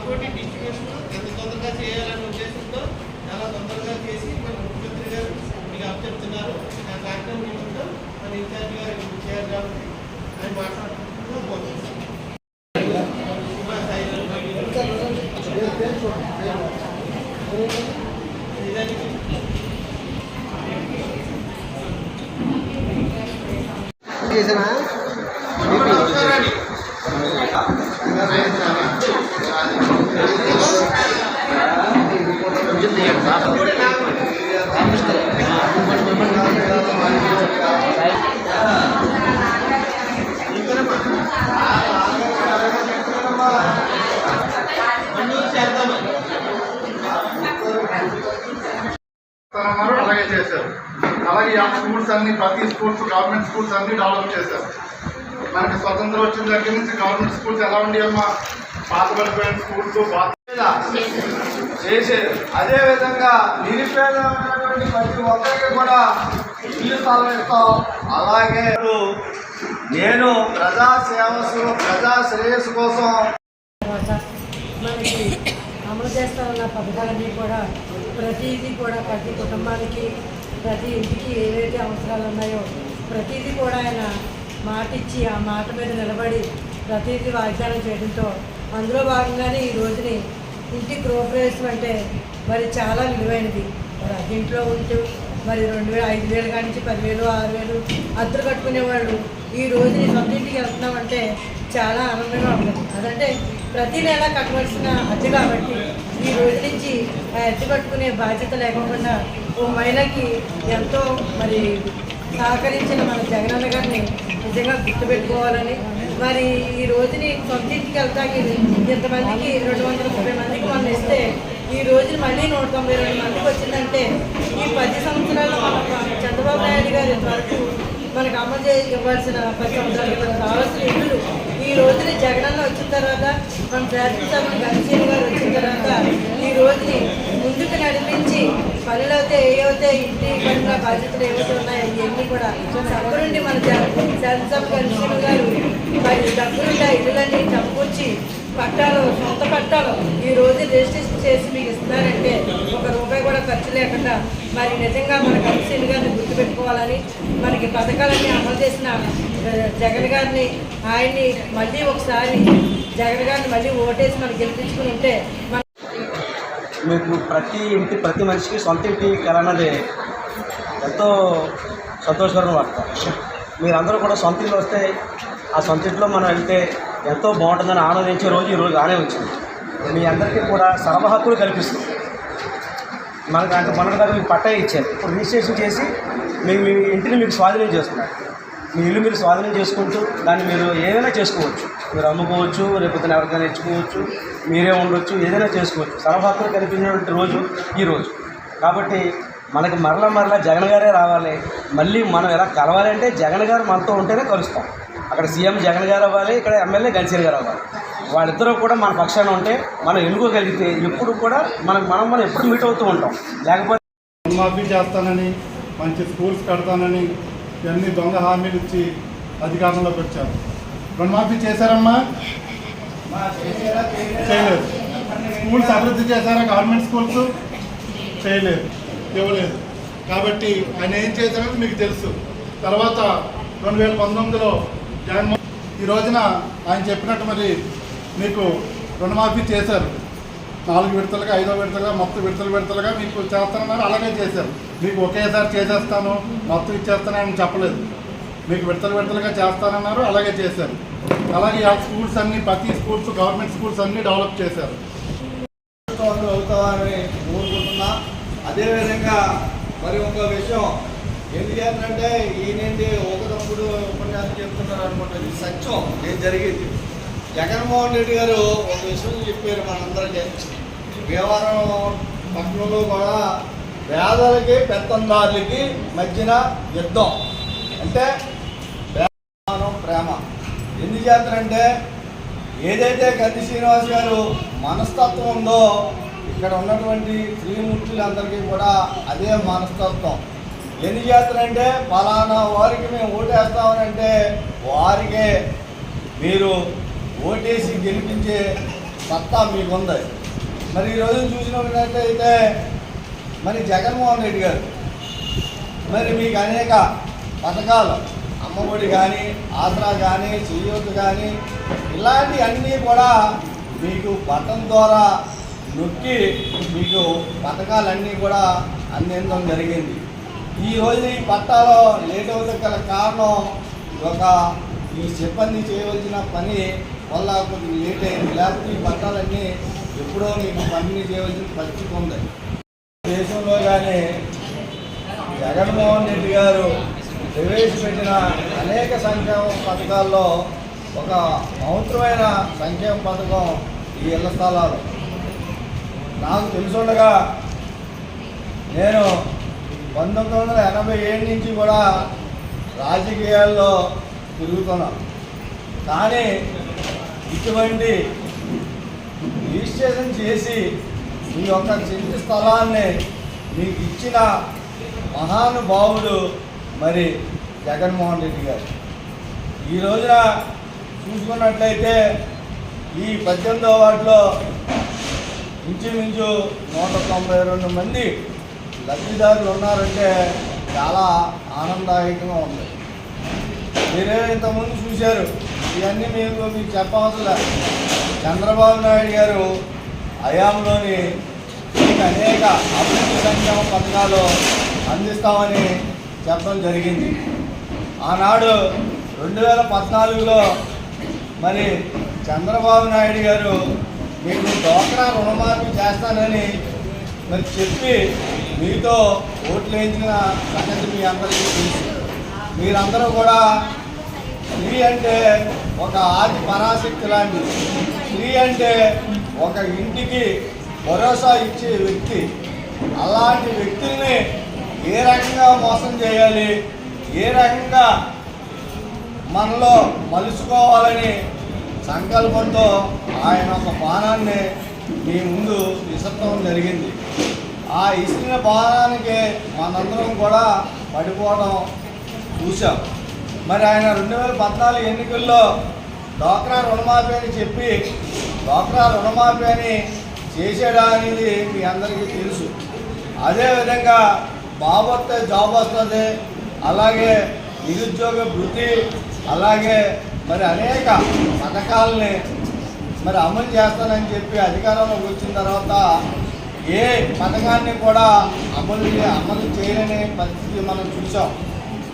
Equity distribution ఎంత తొందరగా చేయాలనే ఉద్దేశంతో చాలా తొందరగా చేసి మన ముఖ్యమంత్రి గారు మీకు అప్పచెప్తున్నారు. ఆ కార్యక్రమం నిమిత్తం మన ఇన్ఛార్జ్ గారు చేయాలి కాబట్టి ఆయన మాట్లాడుతూ పోతుంది. అలాగే చేశారు. అలాగే ఆ స్కూల్స్ అన్ని ప్రతి స్కూల్స్ గవర్నమెంట్ స్కూల్స్ అన్ని డెవలప్ చేశారు. మనకి స్వతంత్రం వచ్చిన దగ్గర నుంచి గవర్నమెంట్ స్కూల్స్ ఎలా ఉండేవమ్మా, పాతబడిపోయిన స్కూల్స్ చేసేది. అదేవిధంగా నిరుపేదమైనటువంటి ప్రతి ఒక్కరికి కూడా ఇల్లు స్థలం ఇస్తాం. అలాగే నేను ప్రజా శ్రేయస్సు కోసం మనకి అమలు చేస్తూ ఉన్న పథకాలన్నీ కూడా ప్రతిదీ కూడా ప్రతి కుటుంబానికి ప్రతి ఇంటికి ఏవైతే అవసరాలు ఉన్నాయో ప్రతిదీ కూడా ఆయన మాట ఇచ్చి ఆ మాట మీద నిలబడి ప్రతిదీ వాగ్దానం చేయడంతో అందులో భాగంగానే ఈ రోజుని ఇంటి గృహప్రవేశం అంటే మరి చాలా విలువైనది. మరి అదింట్లో ఉంటూ మరి 2000 5,000 కాడి నుంచి 10,000 6,000 అద్దెలు కట్టుకునేవాళ్ళు ఈ రోజుని సొంత ఇంటికి వెళ్తున్నామంటే చాలా ఆనందంగా ఉంటుంది. అదంటే ప్రతి నెల కట్టవలసిన అద్దె కాబట్టి ఈ రోజు నుంచి ఆ అద్దె కట్టుకునే బాధ్యత లేకుండా ఓ మహిళకి ఎంతో మరి సహకరించిన మన జగనన్న గారిని నిజంగా గుర్తుపెట్టుకోవాలని, మరి ఈ రోజుని సొంత ఇంటికి వెళ్తాకి ఇంతమందికి 230 మందికి మనం ఇస్తే ఈ రోజుని మళ్ళీ 192 మందికి వచ్చిందంటే ఈ 10 సంవత్సరాల్లో మన చంద్రబాబు నాయుడు గారు ఇంతవరకు మనకు అమలు ఇవ్వాల్సిన 10 సంవత్సరాలు కావాల్సిన ఇల్లు ఈ రోజుని జగనన్న వచ్చిన తర్వాత మన శాసనసభ్యులు గణేశ్వరి గారు వచ్చిన తర్వాత ఈ రోజుని ముందుకు నడిపించి పనులు అయితే ఏవైతే ఇంటి పనుల బాధ్యతలు ఏవైతే ఉన్నాయో ఇవన్నీ కూడా దగ్గరుండి మన శాసనసభ గణేశ్వరి గారు మరి దగ్గరుండి ఇళ్ళన్నీ చంపొచ్చి పట్టాలు సొంత పట్టాలు ఈ రోజు రిజిస్ట్రేషన్ చేసి మీకు ఇస్తున్నారంటే ₹1 కూడా ఖర్చు లేకుండా మరి నిజంగా మన గణేశ్వరి గారిని గుర్తుపెట్టుకోవాలని, మనకి పథకాలన్నీ అమలు చేసిన జగన్ గారిని ఆయన్ని మళ్ళీ ఒకసారి జగన్ గారిని మళ్ళీ ఓటేసి మనం గెలిపించుకుని ఉంటే మీకు ప్రతి మనిషికి సొంత ఇంటి కల అన్నది ఎంతో సంతోషకరమైన వార్త. మీరందరూ కూడా సొంత ఇల్లు వస్తే ఆ సొంత ఇంట్లో మనం వెళ్తే ఎంతో బాగుంటుందని ఆనందించే రోజు ఈరోజు ఆనే వచ్చింది. మీ అందరికీ కూడా సర్వ హక్కులు కల్పిస్తుంది. మనకు దగ్గర మీకు పట్టా ఇచ్చారు. ఇప్పుడు రిజిస్ట్రేషన్ చేసి మీ ఇంటిని మీకు స్వాధీనం చేస్తున్నారు. మీ ఇల్లు మీరు స్వాధీనం చేసుకుంటూ దాన్ని మీరు ఏదైనా చేసుకోవచ్చు. మీరు అమ్ముకోవచ్చు, రేపు ఎవరికైనా ఇచ్చుకోవచ్చు, మీరే ఉండొచ్చు, ఏదైనా చేసుకోవచ్చు. సర్వ హక్కులు కల్పించినటువంటి రోజు ఈరోజు. కాబట్టి మనకి మరలా జగన్ గారే రావాలి. మళ్ళీ మనం ఎలా కలవాలంటే జగన్ గారు మనతో ఉంటేనే కలుస్తాం. అక్కడ సీఎం జగన్ గారు అవ్వాలి, ఇక్కడ ఎమ్మెల్యే గణేశ్వరి గారు అవ్వాలి. వాళ్ళిద్దరూ కూడా మన పక్షాన ఉంటే మనం ఎన్నుకోగలిగితే ఎప్పుడు కూడా మనం ఎప్పుడు మీట్ అవుతూ ఉంటాం. లేకపోతే రుణమాఫీ చేస్తానని, మంచి స్కూల్స్ కడతానని ఇవన్నీ దొంగ హామీలు ఇచ్చి అధికారంలోకి వచ్చారు. రుణమాఫీ చేశారమ్మా? చేయలేదు. స్కూల్స్ అభివృద్ధి చేశారా? గవర్నమెంట్ స్కూల్స్ చేయలేదు, ఇవ్వలేదు. కాబట్టి ఆయన ఏం చేశారని మీకు తెలుసు. తర్వాత 2019లో జగన్మోహన్ ఈ రోజున ఆయన చెప్పినట్టు మరి మీకు రుణమాఫీ చేశారు. 4 విడతలుగా 5వ విడతలుగా మొత్తం విడతలుగా మీకు చేస్తానన్నారు. అలాగే చేశారు. మీకు ఒకేసారి చేసేస్తాను మొత్తం ఇచ్చేస్తానని చెప్పలేదు. మీకు విడతలుగా చేస్తానన్నారు, అలాగే చేశారు. అలాగే ఆ స్కూల్స్ అన్నీ ప్రతి స్కూల్స్ గవర్నమెంట్ స్కూల్స్ అన్నీ డెవలప్ చేశారు. అవుతామని కోరుకుంటున్నా. అదేవిధంగా మరి ఒక విషయం ఎందుకంటే ఈయనండి ఒకప్పుడు ఉపన్యాసం చెప్తున్నారు అనుకుంటుంది. సత్యం ఏం జరిగింది. జగన్మోహన్ రెడ్డి గారు ఒక విషయం చెప్పారు మనందరికీ. భీమవరం పట్టణంలో కూడా పేదలకి పెత్తందారులకి మధ్యన యుద్ధం అంటే ప్రేమ ఎందుకు చేస్తారంటే ఏదైతే గద్ది శ్రీనివాస్ గారు మనస్తత్వం ఉందో ఇక్కడ ఉన్నటువంటి శ్రీమూర్తులందరికీ కూడా అదే మనస్తత్వం. ఎందుకు చేస్తారంటే ఫలానా వారికి మేము ఓటేస్తామనంటే వారికే మీరు ఓటేసి గెలిపించే సత్తా మీకుంది. మరి ఈ రోజున చూసినట్లయితే మరి జగన్మోహన్ రెడ్డి గారు మరి మీకు అనేక పథకాలు అమ్మఒడి కానీ, ఆసరా కానీ, చేయూత కానీ ఇలాంటి అన్నీ కూడా మీకు బటన్ ద్వారా నొక్కి మీకు పథకాలన్నీ కూడా అందించడం జరిగింది. ఈ రోజు ఈ పట్టాలో లేట్ అవుతుంది గల కారణం ఈ సిబ్బంది చేయవలసిన పని వల్ల కొద్దిగా లేట్ అయింది. లేకపోతే ఈ పట్టాలన్నీ ఎప్పుడో మీకు పంపిణీ చేయవలసిన పరిస్థితి ఉంది. దేశంలో కానీ జగన్మోహన్ రెడ్డి గారు ప్రవేశపెట్టిన అనేక సంక్షేమ పథకాల్లో ఒక మహత్తరమైన సంక్షేమ పథకం ఈ ఇళ్ల స్థలాలు. నాకు తెలుసుండగా నేను 1987 నుంచి కూడా రాజకీయాల్లో తిరుగుతున్నాను. కానీ ఇటువంటి రిజిస్ట్రేషన్ చేసి మీ యొక్క చెంది స్థలాన్ని మీకు ఇచ్చిన మహానుభావుడు మరి జగన్మోహన్ రెడ్డి గారు. ఈ రోజున చూసుకున్నట్లయితే ఈ 18వ వార్డులో ఇంచుమించు 192 మంది లబ్ధిదారులు ఉన్నారంటే చాలా ఆనందదాయకంగా ఉంది. మీరే ఇంతకుముందు చూశారు, ఇవన్నీ మీకు చెప్పవసరం. చంద్రబాబు నాయుడు గారు హయాంలోని మీకు అనేక అభివృద్ధి సంక్షేమ పథకాలు అందిస్తామని చెప్పడం జరిగింది. ఆనాడు 2014లో మరి చంద్రబాబు నాయుడు గారు మీకు డ్వాక్రా రుణమాఫీ చేస్తానని మరి చెప్పి మీతో ఓట్లు వేయించిన సంగతి మీ అందరికీ తెలుసు. మీరందరూ కూడా స్త్రీ అంటే ఒక ఆది పరాశక్తి లాంటిది. స్త్రీ అంటే ఒక ఇంటికి భరోసా ఇచ్చే వ్యక్తి. అలాంటి వ్యక్తుల్ని ఏ రకంగా మోసం చేయాలి, ఏ రకంగా మనలో మలుచుకోవాలని సంకల్పంతో ఆయన ఒక బాణాన్ని మీ ముందు విసర్చడం జరిగింది. ఆ ఇసిన బాణానికి మనందరం కూడా పడిపోవడం చూసాం. మరి ఆయన 2014 ఎన్నికల్లో డ్వాక్రా రుణమాఫీ అని చెప్పి డ్వాక్రా రుణమాఫీ అని చేసేడా అనేది మీ అందరికీ తెలుసు. అదేవిధంగా బాబు వస్తే జాబ్ వస్తుంది, అలాగే నిరుద్యోగ వృత్తి, అలాగే మరి అనేక పథకాలని మరి అమలు చేస్తానని చెప్పి అధికారంలోకి వచ్చిన తర్వాత ఏ పథకాన్ని కూడా అమలు చేయలేని పరిస్థితి మనం చూసాం.